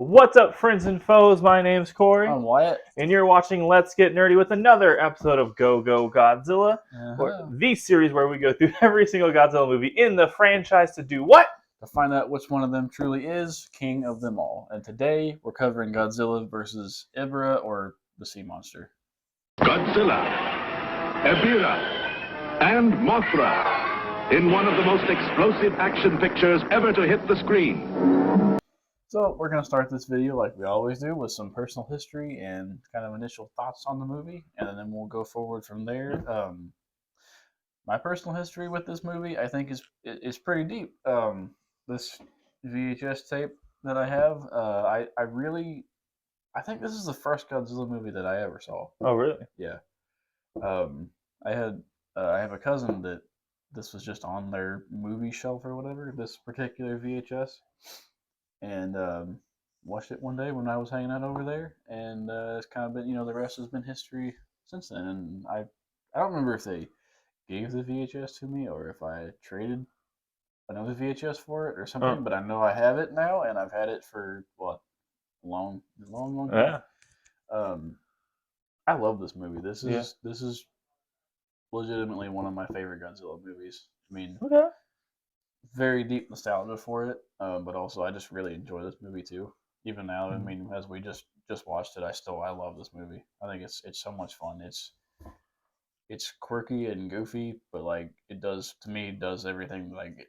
What's up, friends and foes? My name's Corey, I'm Wyatt. and you're watching Let's Get Nerdy with another episode of Go-Go-Godzilla, Uh-huh. the series where we go through every single Godzilla movie in the franchise to do what? To find out which one of them truly is king of them all. And today we're covering Godzilla versus Ebirah, or the sea monster. Godzilla, Ebirah, and Mothra in one of the most explosive action pictures ever to hit the screen. So we're going to start this video like we always do with some personal history and kind of initial thoughts on the movie, and then we'll go forward from there. My personal history with this movie, I think, is pretty deep. This VHS tape that I have, I think this is the first Godzilla movie that I ever saw. Oh, really? Yeah. I have a cousin that this was just on their movie shelf or whatever, this particular VHS, and watched it one day when I was hanging out over there, and it's kind of been, the rest has been history since then. And I don't remember if they gave the VHS to me or if I traded another VHS for it or something, but I know I have it now, and I've had it for what, long time. Yeah. I love this movie. This is legitimately one of my favorite Godzilla movies. I mean, Okay. very deep nostalgia for it, but also I just really enjoy this movie too. Even now, I mean, as we just watched it, I love this movie. I think it's so much fun. It's quirky and goofy, but like it does everything, like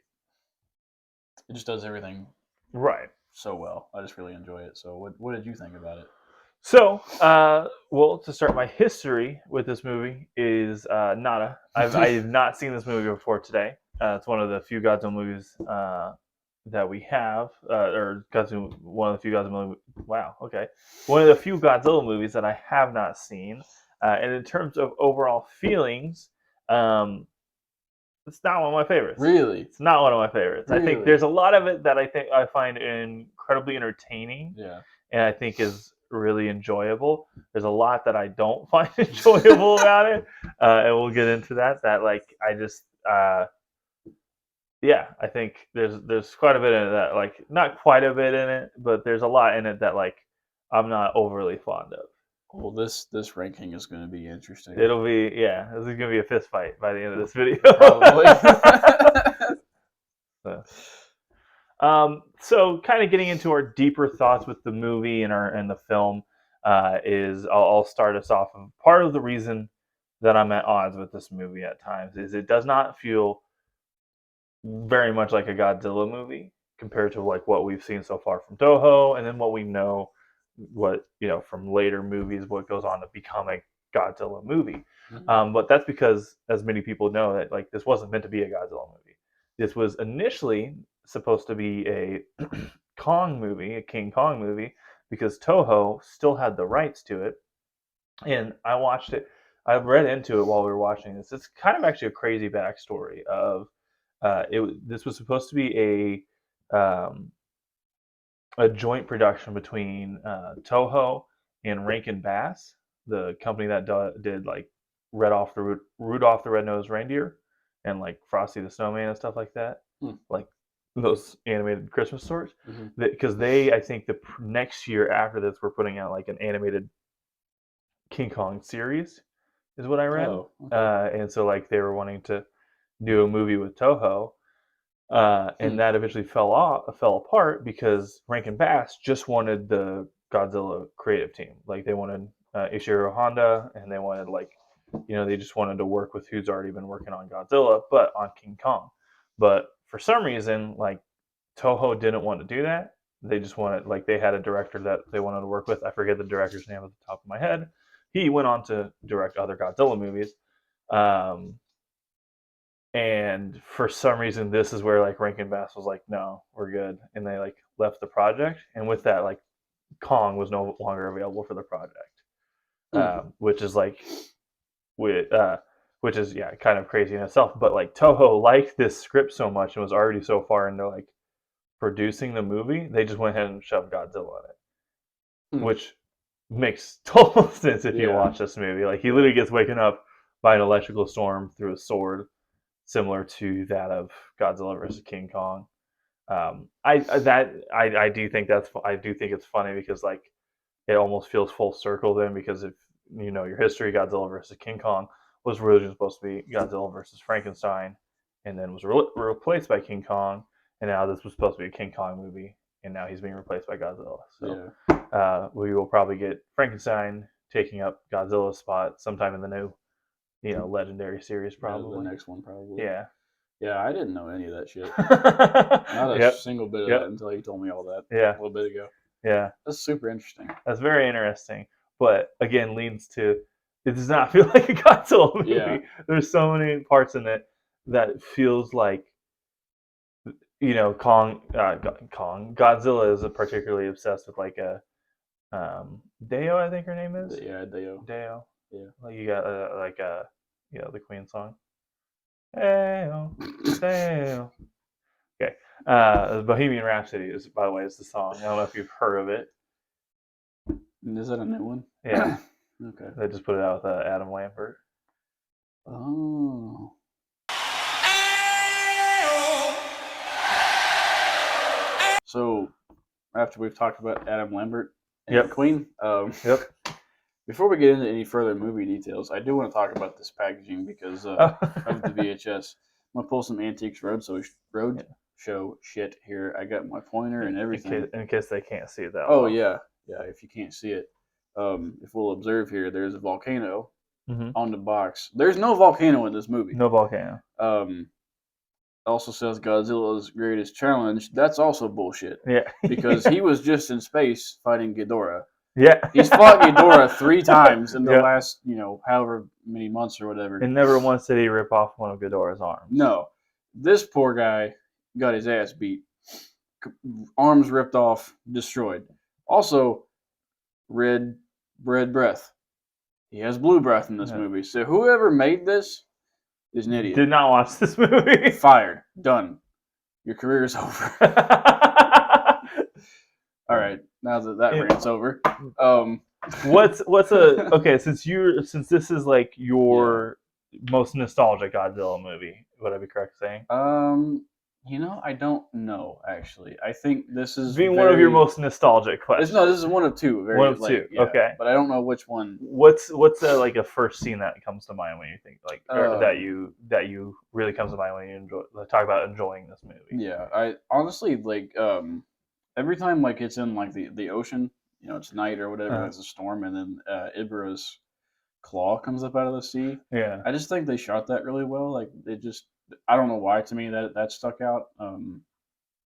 it just does everything Right. so well. I just really enjoy it. So what did you think about it? So, well, to start, my history with this movie is nada. I have not seen this movie before today. It's one of the few Godzilla movies that we have, or one of the few Godzilla movies. Wow, okay, one of the few Godzilla movies that I have not seen. And in terms of overall feelings, it's not one of my favorites. Really? It's not one of my favorites. Really? I think there's a lot of it that I find incredibly entertaining. Yeah. And I think is really enjoyable. There's a lot that I don't find enjoyable about it, and we'll get into that. That like I just, yeah, I think there's quite a bit in it that like not quite a bit in it, but there's a lot in it that like I'm not overly fond of. Well, this ranking is going to be interesting. It'll be this is gonna be a fist fight by the end of this video. Probably. So kind of getting into our deeper thoughts with the movie and the film is I'll start us off. Part of the reason that I'm at odds with this movie at times is it does not feel very much like a Godzilla movie compared to like what we've seen so far from Toho, and then what we know, from later movies, what goes on to become a Godzilla movie. Mm-hmm. But that's because, as many people know, that like this wasn't meant to be a Godzilla movie. This was initially supposed to be a Kong movie, a King Kong movie, because Toho still had the rights to it. And I watched it. I read into it while we were watching this. It's kind of actually a crazy backstory of this was supposed to be a joint production between Toho and Rankin Bass, the company that did like Rudolph the Red-Nosed Reindeer and like Frosty the Snowman and stuff like that, like those animated Christmas stories. Because they, I think the next year after this, were putting out like an animated King Kong series, is what I read. Oh, okay. And so like they were wanting to do a movie with Toho. And that eventually fell apart because Rankin Bass just wanted the Godzilla creative team. Like they wanted Ishiro Honda, and they wanted they just wanted to work with who's already been working on Godzilla, but on King Kong. But for some reason, like Toho didn't want to do that. They just wanted, like, they had a director that they wanted to work with. I forget the director's name at the top of my head. He went on to direct other Godzilla movies. And for some reason, this is where like Rankin Bass was like, no, we're good, and they like left the project. And with that, like Kong was no longer available for the project, which is like, which is kind of crazy in itself. But like Toho liked this script so much and was already so far into like producing the movie, they just went ahead and shoved Godzilla in it, which makes total sense if you watch this movie. Like he literally gets waken up by an electrical storm through a sword, similar to that of Godzilla vs. King Kong. I do think it's funny because like it almost feels full circle then because if you know your history, Godzilla versus King Kong was originally supposed to be Godzilla versus Frankenstein, and then was replaced by King Kong, and now this was supposed to be a King Kong movie, and now he's being replaced by Godzilla. So we will probably get Frankenstein taking up Godzilla's spot sometime in the new, legendary series, probably. The next one, probably. Yeah. Yeah, I didn't know any of that shit. Not a Yep. single bit of Yep. that until you told me all that Yeah. a little bit ago. Yeah. That's super interesting. That's very interesting. But again, leads to it does not feel like a Godzilla movie. Yeah. There's so many parts in it that feels like Godzilla is particularly obsessed with like a Deo, I think her name is. Yeah, Deo. Deo. Yeah. Like you got the Queen song. Deo, Deo. Okay. Bohemian Rhapsody is, by the way, is the song. I don't know if you've heard of it. Is that a new one? Yeah. Okay. They just put it out with Adam Lambert. Oh. So, after we've talked about Adam Lambert and Yep. Queen, Yep. before we get into any further movie details, I do want to talk about this packaging because of the VHS. I'm gonna pull some Antiques Roadshow shit here. I got my pointer and everything. In case they can't see that. Oh yeah. If you can't see it, if we'll observe here, there's a volcano on the box. There's no volcano in this movie. No volcano. Also says Godzilla's greatest challenge. That's also bullshit. Yeah. Because he was just in space fighting Ghidorah. Yeah. He's fought Ghidorah 3 times in the last, however many months or whatever. And never once did he rip off one of Ghidorah's arms. No. This poor guy got his ass beat. Arms ripped off, destroyed. Also, red breath. He has blue breath in this movie. So whoever made this is an idiot. Did not watch this movie. Fired. Done. Your career is over. All right. Now that rant's over. Since this is like your most nostalgic Godzilla movie, would I be correct saying? I don't know actually. I think this is one of your most nostalgic questions. No, this is one of two. One of two. Yeah, okay. But I don't know which one. What's like a first scene that comes to mind when you think or that you really comes to mind when you talk about enjoying this movie? Yeah, I honestly every time it's in the ocean, it's night or whatever, it's a storm, and then Ibirah's claw comes up out of the sea. Yeah, I just think they shot that really well. I don't know why to me that stuck out.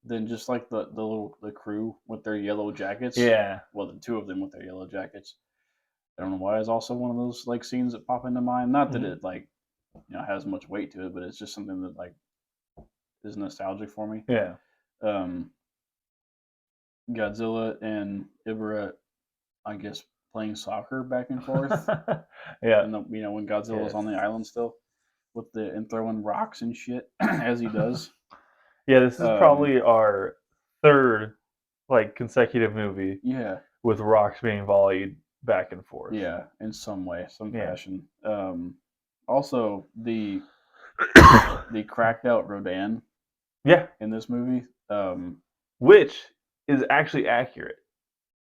Then just the crew with their yellow jackets. Yeah. Well, the 2 of them with their yellow jackets. I don't know why it's also one of those scenes that pop into mind. Not that it has much weight to it, but it's just something that is nostalgic for me. Yeah. Godzilla and Ebirah, I guess, playing soccer back and forth. Yeah. And when Godzilla was on the island still, and throwing rocks and shit as he does. Yeah, this is probably our 3rd consecutive movie. Yeah. With rocks being volleyed back and forth. Yeah, in some way, some fashion. Also, the cracked out Rodan. Yeah. In this movie, which is actually accurate.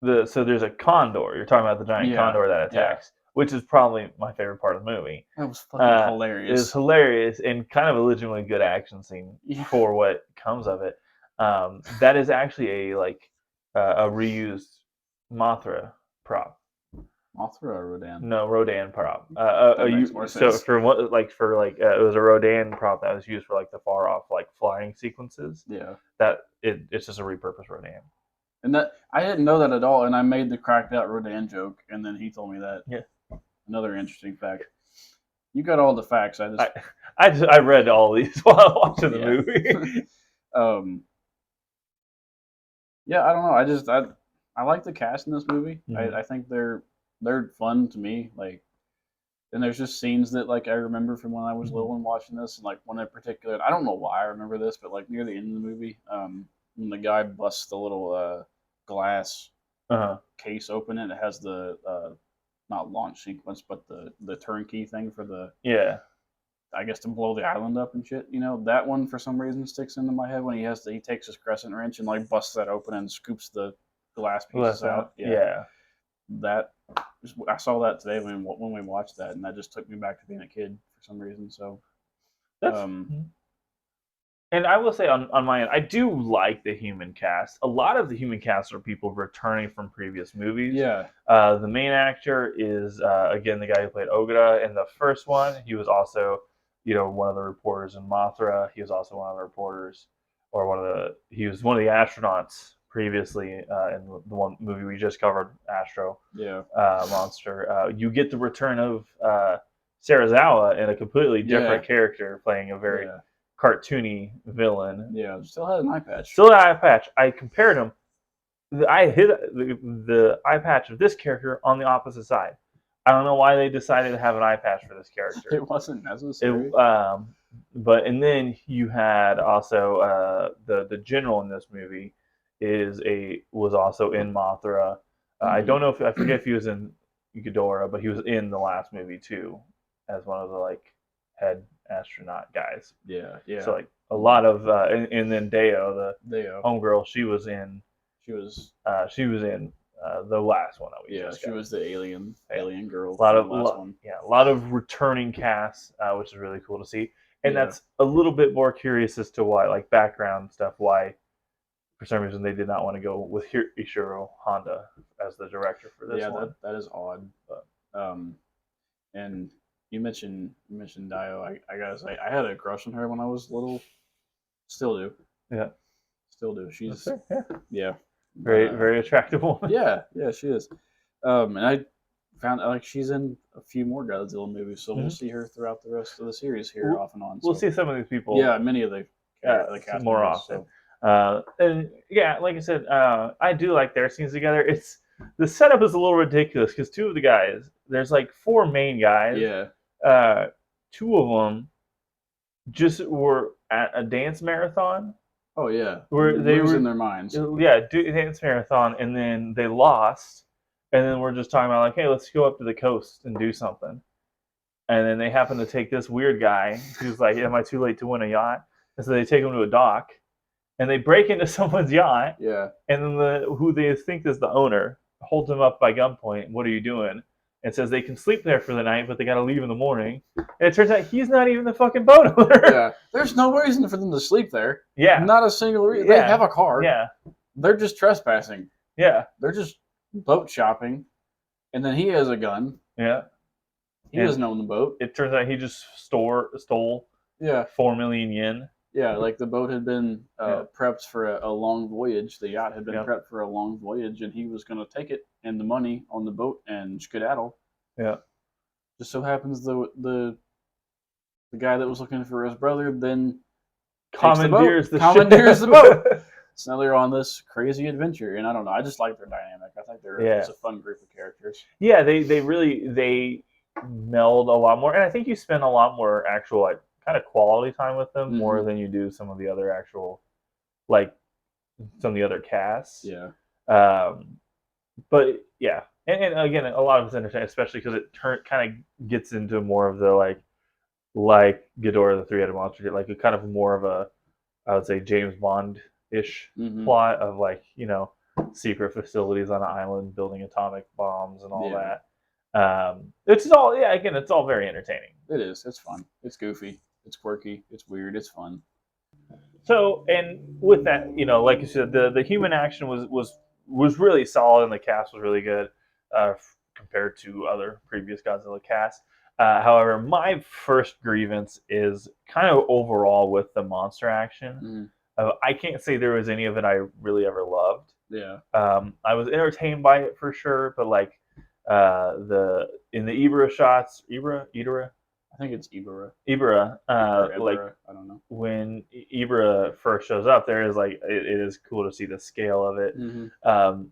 So there's a condor. You're talking about the giant condor that attacks, which is probably my favorite part of the movie. That was fucking hilarious. It was hilarious and kind of a legitimately good action scene for what comes of it. That is actually a reused Mothra prop. Mothra or Rodan? No, Rodan prop. Makes more sense. So it was a Rodan prop that was used for the far off flying sequences. Yeah. It's just a repurposed Rodan. And that I didn't know that at all, and I made the cracked out Rodan joke, and then he told me that. Yeah. Another interesting fact. You got all the facts. I read all these while watching the movie. Yeah, I don't know. I like the cast in this movie. Mm-hmm. I think they're fun to me. And there's just scenes that I remember from when I was little and watching this, and one in particular. I don't know why I remember this, but near the end of the movie, when the guy busts the little glass case open, and it has the not launch sequence, but the turnkey thing for the I guess to blow the island up and shit. That one for some reason sticks into my head when he takes his crescent wrench and like busts that open and scoops the glass pieces out. Yeah. That I saw that today when we watched that, and that just took me back to being a kid for some reason. So That's. And I will say on my end, I do like the human cast. A lot of the human cast are people returning from previous movies. yeah, The main actor is again the guy who played Ogura in the first one. He was also, one of the reporters in Mothra. He was also one of the reporters, or he was one of the astronauts previously in the one movie we just covered, Astro yeah, Monster. You get the return of Sarazawa in a completely different character, playing a very yeah, cartoony villain. yeah. Still had an eye patch. Still an eye patch. I compared him. I hit the eye patch of this character on the opposite side. I don't know why they decided to have an eye patch for this character. It wasn't necessary. And then you had also the general in this movie was also in Mothra. I don't know I forget if he was in Ghidorah, but he was in the last movie too, as one of the head astronaut guys. Yeah. So a lot of and then Deo, the homegirl, she was in the last one that we just got. She was the alien girl. A lot of returning casts, which is really cool to see. And that's a little bit more curious as to why, background stuff, why for some reason they did not want to go with Ishiro Honda as the director for this one. That is odd. But, and you mentioned Dio. I gotta say, I had a crush on her when I was little. Still do. Yeah. Still do. She's yeah. Very very attractive woman. Yeah, she is. And I found she's in a few more Godzilla movies, so we'll see her throughout the rest of the series here off and on. We'll see some of these people. Yeah, many of the cast more members, often. And yeah, like I said, I do like their scenes together. The setup is a little ridiculous because two of the guys, there's four main guys. Yeah. Two of them just were at a dance marathon. Oh yeah, where they were in their minds. Yeah, dance marathon, and then they lost, and then we're just talking about hey, let's go up to the coast and do something. And then they happen to take this weird guy who's like, "Am I too late to win a yacht?" And so they take him to a dock, and they break into someone's yacht. Yeah. And then who they think is the owner holds him up by gunpoint. What are you doing? And says they can sleep there for the night, but they got to leave in the morning. And it turns out he's not even the fucking boat owner. Yeah, there's no reason for them to sleep there. Yeah, not a single reason. Yeah. They have a car. Yeah, they're just trespassing. Yeah, they're just boat shopping, and then he has a gun. Yeah, he doesn't own the boat. It turns out he just stole 4 million yen. Yeah, the boat had been prepped for a long voyage. The yacht had been prepped for a long voyage, and he was going to take it and the money on the boat and skedaddle. Yeah. Just so happens the guy that was looking for his brother then commandeers the boat. So now they're on this crazy adventure, and I don't know. I just like their dynamic. I think it's a fun group of characters. Yeah, they meld a lot more, and I think you spend a lot more actual kind of quality time with them more than you do some of the other actual some of the other casts. Yeah. But yeah, and again, a lot of it's entertaining, especially because it kind of gets into more of the Ghidorah the Three-Headed Monster, a kind of more of a, I would say, James Bond-ish plot of secret facilities on an island building atomic bombs and all that. It's all very entertaining. It is. It's fun. It's goofy. It's quirky. It's weird. It's fun. So, and with that, like you said, the human action was really solid, and the cast was really good compared to other previous Godzilla casts. However, my first grievance is kind of overall with the monster action. I can't say there was any of it I really ever loved. Yeah. I was entertained by it for sure, but in the Ebirah shots, Ebirah. I think it's Ebirah. Ebirah, I don't know. When Ebirah first shows up, there is it is cool to see the scale of it.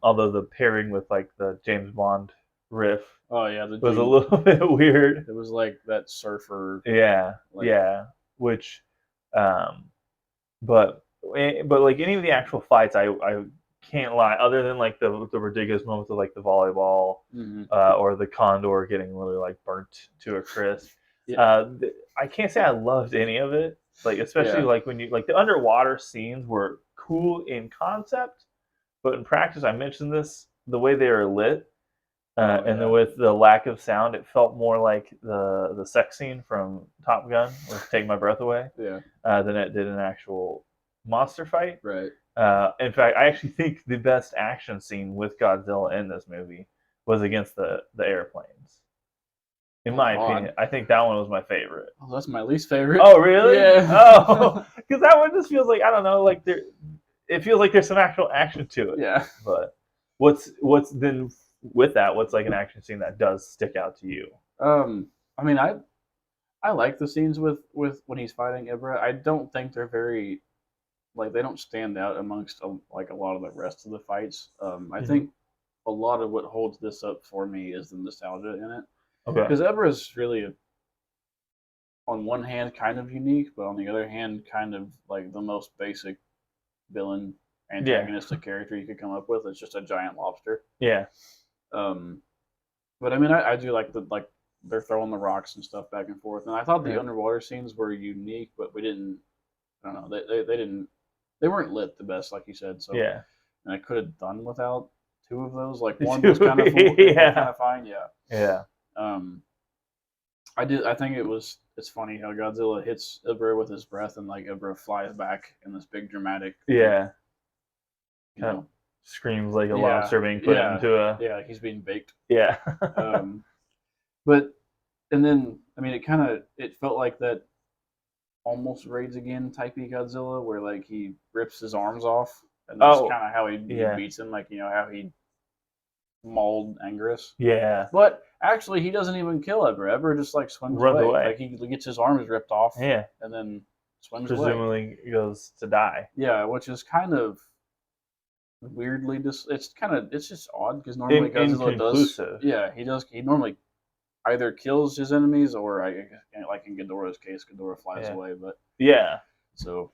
Although the pairing with the James Bond riff, was a little bit weird. It was that surfer. Yeah, which, but any of the actual fights, I can't lie. Other than the ridiculous moments of the volleyball, or the condor getting really burnt to a crisp. I can't say I loved any of it. Like especially Yeah. like when you like the underwater scenes were cool in concept, but in practice, I mentioned this the way they are lit. And then with the lack of sound, it felt more like the sex scene from Top Gun with "Take My Breath Away" Yeah. than it did an actual monster fight. Right. In fact, I actually think the best action scene with Godzilla in this movie was against the airplanes. In my opinion, I think that one was my favorite. Oh, that's my least favorite. Oh, really? Yeah. Oh, because that one just feels like I don't know, like there. It feels like there's some actual action to it. Yeah. But what's then with that? What's like an action scene that does stick out to you? I mean, I like the scenes with when he's fighting Ibra. I don't think they're very like they don't stand out amongst like a lot of the rest of the fights. I think a lot of what holds this up for me is the nostalgia in it. Okay. Because Ebra is really, on one hand, kind of unique, but on the other hand, kind of like the most basic villain antagonistic character you could come up with. It's just a giant lobster. Yeah. But I mean, I do like they're throwing the rocks and stuff back and forth, and I thought the underwater scenes were unique, but we didn't. I don't know. They didn't. They weren't lit the best, like you said. So Yeah. And I could have done without two of those. Like one was kind of full, yeah. kind of fine. Yeah. Yeah. I did. I think it's funny how Godzilla hits Ibra with his breath, and like Ibra flies back in this big dramatic. Yeah. You know, screams like a lobster being put into a. Yeah, like he's being baked. Yeah. But and then I mean, it felt like that almost Raids Again typey Godzilla, where like he rips his arms off, and that's kind of how he beats him. Like how he mauled Anguirus. Yeah. But actually, he doesn't even kill Ebirah. Ebirah just like swims away. Like he gets his arms ripped off. Yeah. And then swims away. Presumably goes to die. Yeah, which is kind of weirdly it's just odd because normally Godzilla does. Yeah, he does. He normally either kills his enemies or like in Ghidorah's case, Ghidorah flies away. But so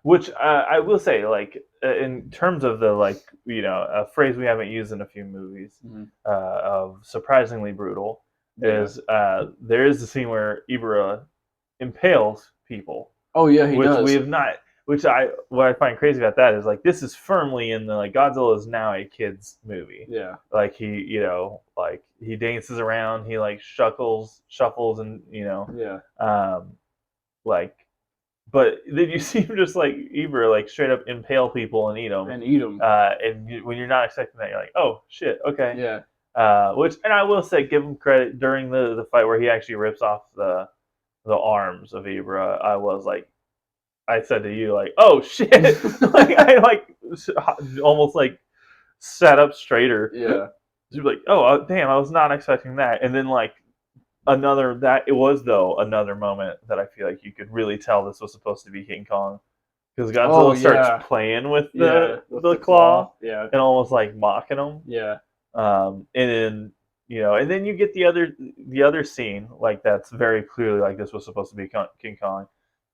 which I will say, like in terms of the a phrase we haven't used in a few movies of surprisingly brutal is there is a scene where Ebirah impales people. Oh yeah, he which does. We have not. What I find crazy about that is like this is firmly in the Godzilla is now a kids movie. Yeah. Like he he dances around, he like shuffles and but then you see him just like Ebirah straight up impale people and eat them. And when you're not expecting that, you're like, oh shit, okay. Yeah. And I will say, give him credit during the fight where he actually rips off the arms of Ebirah. I said to you oh shit, I almost sat up straighter. Yeah. You're like, oh damn, I was not expecting that. And then another moment that I feel like you could really tell this was supposed to be King Kong because Godzilla starts playing with the claw and almost mocking him. Yeah. And then and then you get the other scene that's very clearly this was supposed to be King Kong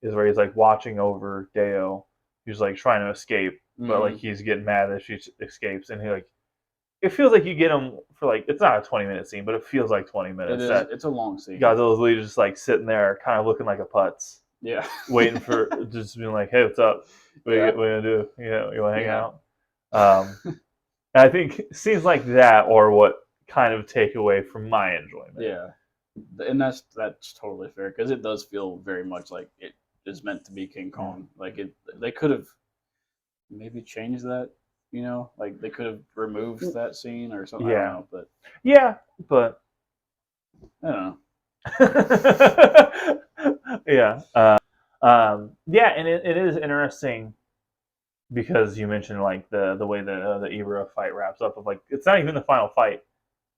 is where he's watching over Deo. He's trying to escape, but he's getting mad that she escapes, and he it feels like you get him for it's not a 20-minute scene, but it feels like 20 minutes. It's a long scene. Godzilla's leader just sitting there, kind of looking like a putz. Yeah. Waiting for just being like, hey, what's up? What are you gonna do? You want to hang out? And I think scenes like that are what kind of take away from my enjoyment. Yeah, and that's totally fair because it does feel very much like it is meant to be King Kong. They could have maybe changed that. They could have removed that scene or something. Yeah. I don't know, but I don't know. And it is interesting because you mentioned the way that the Ebirah fight wraps up of it's not even the final fight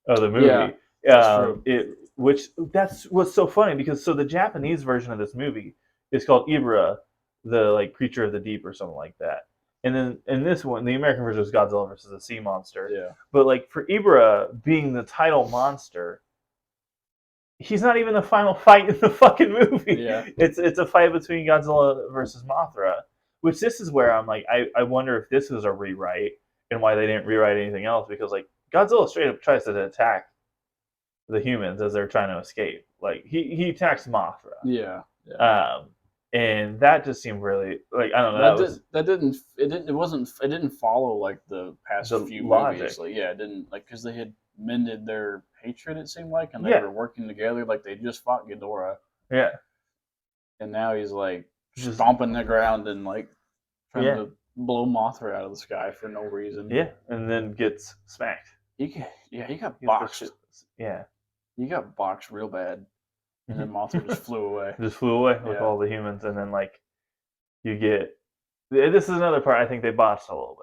of the movie. Yeah, that's true. That's what's so funny because the Japanese version of this movie is called Ebirah, the creature of the deep or something like that. And then in this one, the American version is Godzilla versus the sea monster. Yeah. But for Ebirah being the title monster, he's not even the final fight in the fucking movie. Yeah. It's a fight between Godzilla versus Mothra, which this is where I'm I wonder if this is a rewrite and why they didn't rewrite anything else because Godzilla straight up tries to attack the humans as they're trying to escape. Like he attacks Mothra. Yeah. Yeah. And that just seemed really like I don't know. It didn't follow like the past The few logic. movies. Like it didn't like because they had mended their hatred. It seemed like, and they Yeah. were working together. Like they just fought Ghidorah, Yeah. and now he's like Just stomping the ground and like trying Yeah. to blow Mothra out of the sky for no reason. Yeah, and then gets smacked. He got Gets boxed. Yeah. He got boxed real bad, and then Mhm. Mothra just flew away. Just flew away with Yeah. all the humans, and then like you get this is another part I think they botched a little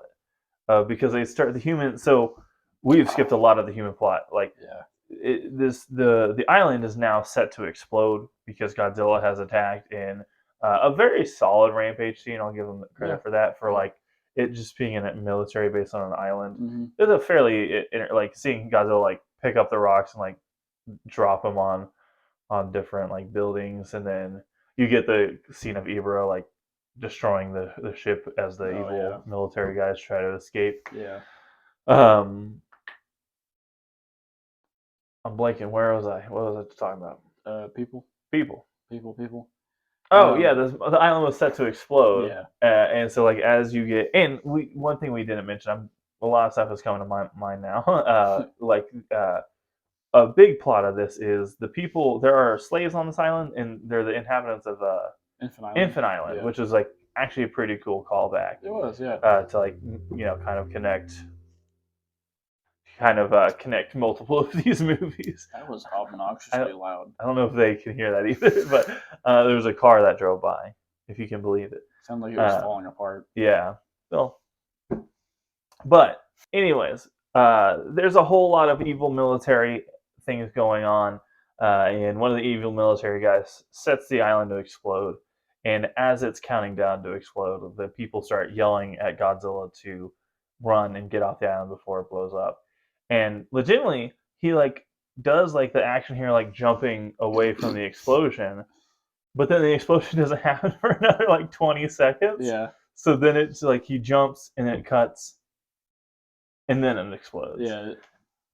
bit because they start the human. So we've skipped a lot of the human plot. Like Yeah. the island is now set to explode because Godzilla has attacked in a very solid rampage scene. I'll give them credit Yeah. for that for Yeah. like it just being a military base on an island. Mm-hmm. It's a fairly like seeing Godzilla like pick up the rocks and like drop them on different like buildings, and then you get the scene of Ebirah like destroying the ship as the evil military guys try to escape. Yeah. I'm blanking. Where was I? What was I talking about? People. Oh yeah, the island was set to explode. Yeah. And so like as you get, and one thing we didn't mention, a lot of stuff is coming to my mind now. A big plot of this is the people. There are slaves on this island, and they're the inhabitants of Infant Island, Yeah. which is like actually a pretty cool callback. It was, yeah. To like kind of connect multiple of these movies. That was obnoxiously loud. I don't know if they can hear that either, but there was a car that drove by, if you can believe it. Sounded like it was falling apart. Yeah. Well, but anyways, there's a whole lot of evil military things going on, and one of the evil military guys sets the island to explode. And as it's counting down to explode, the people start yelling at Godzilla to run and get off the island before it blows up. And legitimately, he like does like the action here, like jumping away from the explosion, but then the explosion doesn't happen for another like 20 seconds. Yeah. So then it's like he jumps and then it cuts, and then it explodes. Yeah.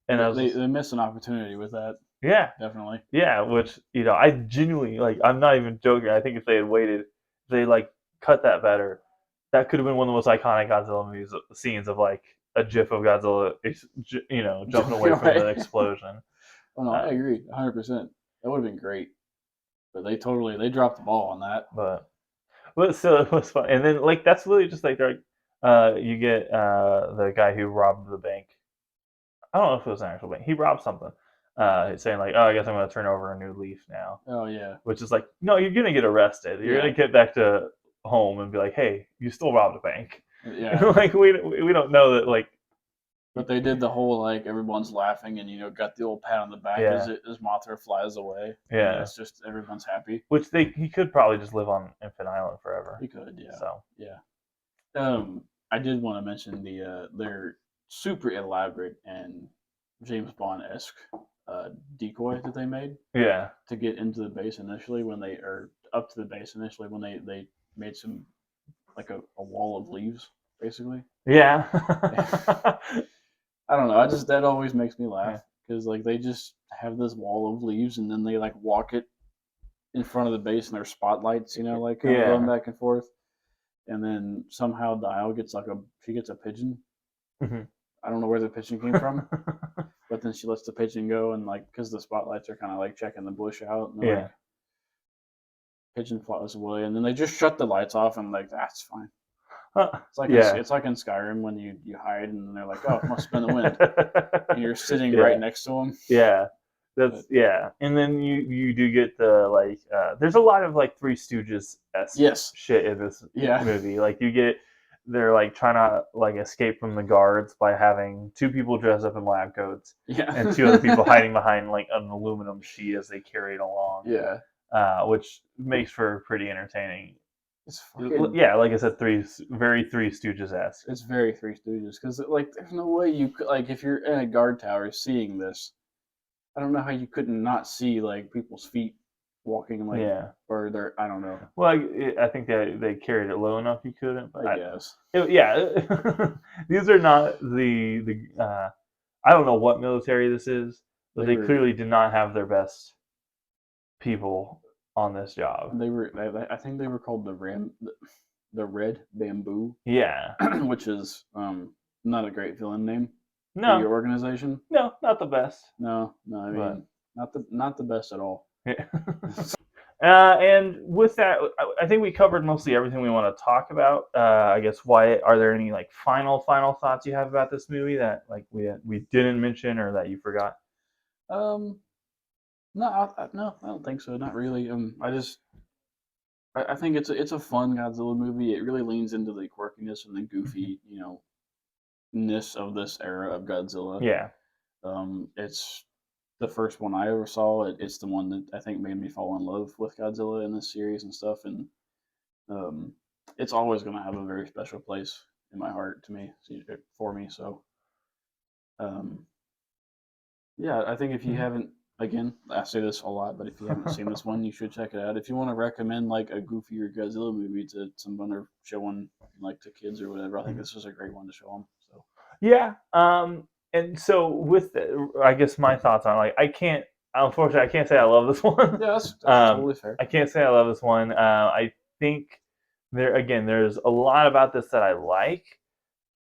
And they missed an opportunity with that. Yeah. Definitely. Yeah, which I genuinely like. I'm not even joking. I think if they had waited, if they like cut that better, that could have been one of the most iconic Godzilla movies scenes of like a GIF of Godzilla, jumping away from the explosion. Oh no, I agree, 100%. That would have been great, but they dropped the ball on that. But still, it was fun. And then like that's really just like you get the guy who robbed the bank. I don't know if it was an actual bank. He robbed something. Saying like, oh, I guess I'm going to turn over a new leaf now. Oh yeah. Which is like, no, you're going to get arrested. You're going to get back to home and be like, hey, you still robbed a bank. Yeah. Like we don't know that like. But they did the whole like everyone's laughing and got the old pat on the back as Mothra flies away. Yeah. It's just everyone's happy. Which he could probably just live on Infant Island forever. He could, yeah. So yeah. I did want to mention their super elaborate and James Bond-esque decoy that they made. Yeah. To get into the base initially up to the base initially when they made some like a wall of leaves basically. Yeah. I don't know. That always makes me laugh because like they just have this wall of leaves and then they like walk it in front of the base and there's spotlights, like kind of going back and forth. And then somehow Dial gets she gets a pigeon. Mm-hmm. I don't know where the pigeon came from, but then she lets the pigeon go and like because the spotlights are kind of like checking the bush out. And like, pigeon flies away, and then they just shut the lights off and like that's fine. It's like it's like in Skyrim when you hide and they're like, oh, it must have been the wind, and you're sitting right next to them. Yeah, and then you do get the like. There's a lot of like Three Stooges shit in this movie. Like they're like trying to like escape from the guards by having two people dressed up in lab coats, and two other people hiding behind like an aluminum sheet as they carry it along. Yeah, which makes for pretty entertaining. It's fucking, like I said, very Three Stooges-esque. It's very Three Stooges because like there's no way you could like if you're in a guard tower seeing this, I don't know how you couldn't not see like people's feet walking like or their I don't know. Well, I think they carried it low enough you couldn't. But I guess. These are not the I don't know what military this is. But they clearly did not have their best people on this job. They were. I think they were called the Red Bamboo. Yeah. Which is not a great villain name for No. your organization. No, not the best. No. I mean, not the best at all. Yeah. And with that, I think we covered mostly everything we want to talk about. I guess Wyatt, are there any like final thoughts you have about this movie that like we didn't mention or that you forgot? No, I don't think so. Not really. I think it's a fun Godzilla movie. It really leans into the quirkiness and the goofy, ness of this era of Godzilla. Yeah. It's the first one I ever saw. It's the one that I think made me fall in love with Godzilla in this series and stuff. And it's always going to have a very special place in my heart for me. So, yeah, I think if you haven't, again, I say this a lot, but if you haven't seen this one, you should check it out. If you want to recommend like a goofier Godzilla movie to someone or showing like to kids or whatever, I think this is a great one to show them. So yeah. And so with I guess my thoughts on unfortunately I can't say I love this one. Yeah, that's totally fair. I can't say I love this one. I think there's a lot about this that I like,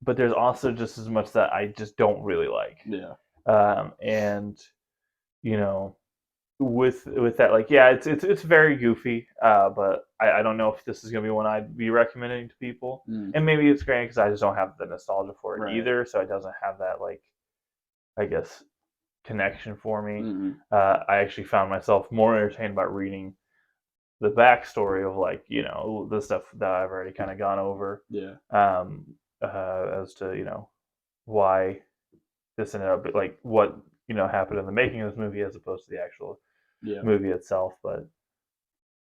but there's also just as much that I just don't really like. Yeah. And with that, like, yeah, it's very goofy, but I don't know if this is gonna be one I'd be recommending to people. And maybe it's great because I just don't have the nostalgia for it either, so it doesn't have that, like, I guess, connection for me. Mm-hmm. I actually found myself more entertained by reading the backstory of, like, the stuff that I've already kind of gone over. Yeah. As to why this ended up like what happened in the making of this movie as opposed to the actual movie itself. But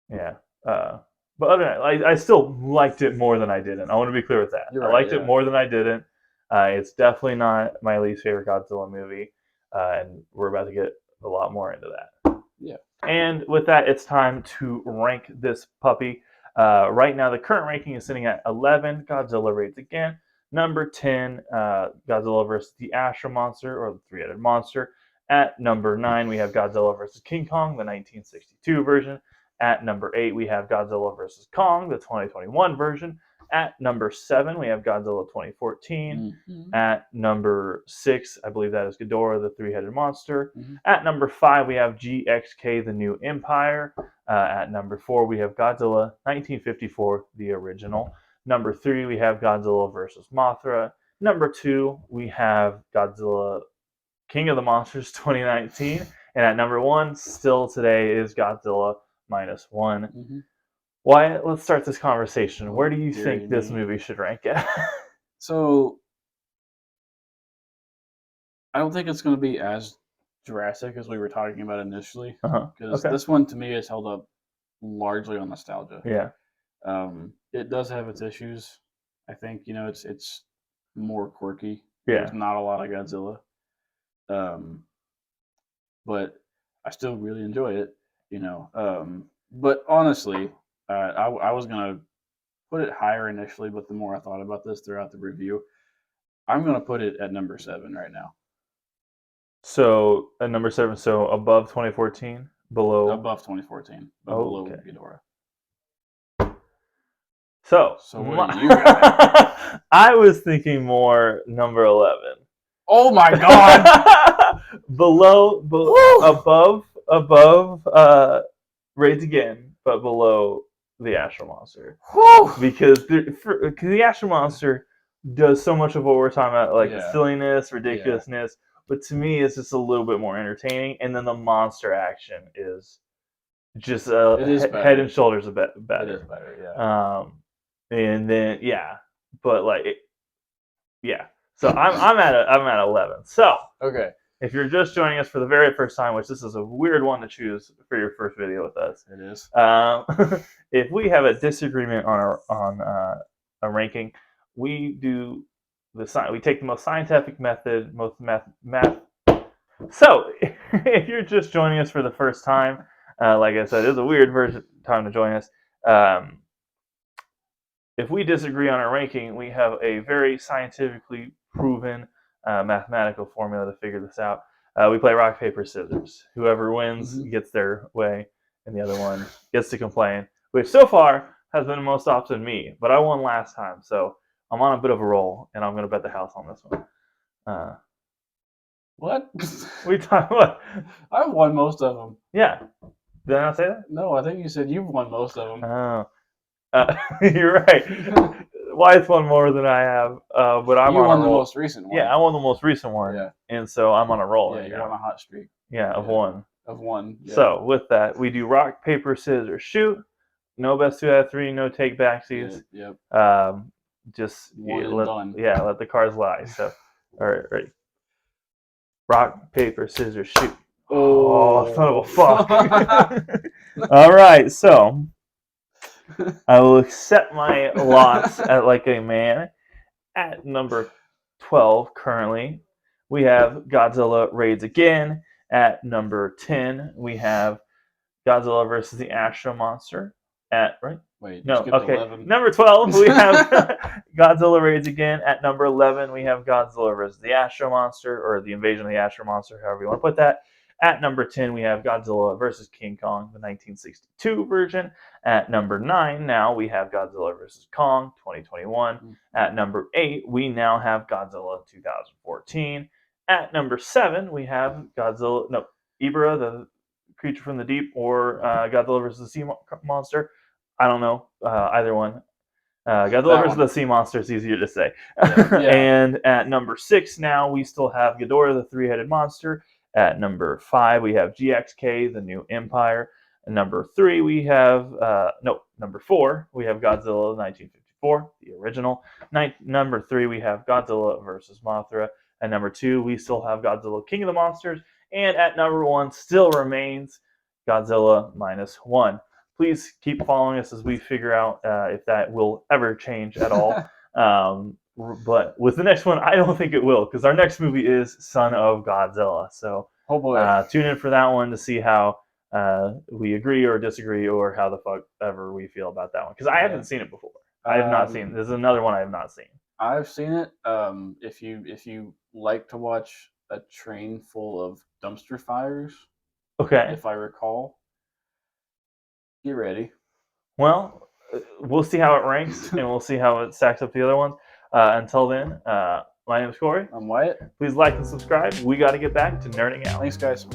yeah, but other than that, I still liked it more than I didn't. I want to be clear with that. I liked it more than I didn't. It's definitely not my least favorite Godzilla movie, and we're about to get a lot more into that. Yeah. And with that, it's time to rank this puppy. Right now, the current ranking is sitting at 11. Godzilla rates again. Number 10, Godzilla vs. the Astro Monster, or the three-headed monster. At number 9, we have Godzilla vs. King Kong, the 1962 version. At number 8, we have Godzilla vs. Kong, the 2021 version. At number 7, we have Godzilla 2014. Mm-hmm. At number 6, I believe that is Ghidorah, the three-headed monster. Mm-hmm. At number 5, we have GXK, the New Empire. At number 4, we have Godzilla 1954, the original. Number 3, we have Godzilla vs. Mothra. Number 2, we have Godzilla King of the Monsters 2019. And at number 1, still today, is Godzilla -1. Mm-hmm. Wyatt, let's start this conversation. Where do you think this movie should rank at? So, I don't think it's going to be as drastic as we were talking about initially. Because this one, to me, is held up largely on nostalgia. Yeah. It does have its issues. I think, it's more quirky. Yeah. There's not a lot of Godzilla. But I still really enjoy it, But honestly, I was going to put it higher initially, but the more I thought about this throughout the review, I'm going to put it at number 7 right now. So, at number 7, so above 2014, below? Above 2014, but below Ghidorah. So what do you got? I was thinking more number 11. Oh my god! above, Raids Again, but below the Astro Monster. Because the Astro Monster does so much of what we're talking about, like the silliness, ridiculousness, but to me it's just a little bit more entertaining, and then the monster action is just head and shoulders a bit better. It is better, yeah. And then but like so I'm at 11. So okay, if you're just joining us for the very first time, which this is a weird one to choose for your first video with us, it is. If we have a disagreement on a ranking, we do we take the most scientific method, most math. So if you're just joining us for the first time, like I said, it's a weird time to join us. If we disagree on our ranking, we have a very scientifically proven mathematical formula to figure this out. We play rock, paper, scissors. Whoever wins gets their way, and the other one gets to complain, which so far has been most often me. But I won last time, so I'm on a bit of a roll, and I'm going to bet the house on this one. What? We talk what? I won most of them. Yeah. Did I not say that? No, I think you said you've won most of them. Oh. You're right. Wyatt's won more than I have, but I'm You on won a the roll. most recent one. Yeah, I won the most recent one, Yeah. and so I'm on a roll Yeah, right you're now. on a hot streak. Yeah, of Yeah. one. Of one. Yeah. So with that, we do rock, paper, scissors, shoot. No best 2 out of 3. No take backsies. Yep. Just One and done. Yeah, let the cards lie. So, all right, ready. Rock, paper, scissors, shoot. Oh, son of a fuck. All right, so I will accept my loss at like a man. At number 12 currently, we have Godzilla Raids Again. At number 10, we have Godzilla versus the Astro Monster. Wait, No, you skipped okay. 11. Number 12, we have Godzilla Raids Again. At number 11, we have Godzilla versus the Astro Monster, or the Invasion of the Astro Monster, however you want to put that. At number 10, we have Godzilla versus King Kong, the 1962 version. At number 9, now we have Godzilla versus Kong, 2021. At number 8, we now have Godzilla 2014. At number 7, we have Ebirah, the creature from the deep, or Godzilla versus the sea monster. I don't know, either one. Godzilla versus the sea monster is easier to say. Yeah. And at number 6 now, we still have Ghidorah, the three-headed monster. At number 5, we have GXK, the new Empire. And number 4, we have Godzilla 1954, the original. Number 3, we have Godzilla versus Mothra. At number 2, we still have Godzilla King of the Monsters. And at number 1 still remains Godzilla -1. Please keep following us as we figure out if that will ever change at all. But with the next one, I don't think it will, because our next movie is Son of Godzilla. So tune in for that one to see how we agree or disagree, or how the fuck ever we feel about that one. Because I haven't seen it before. I have not seen it. This is another one I have not seen. I've seen it. If you like to watch a train full of dumpster fires, okay, if I recall, get ready. Well, we'll see how it ranks, and we'll see how it stacks up to the other ones. Until then, my name is Corey. I'm Wyatt. Please like and subscribe. We got to get back to nerding out. Thanks, guys.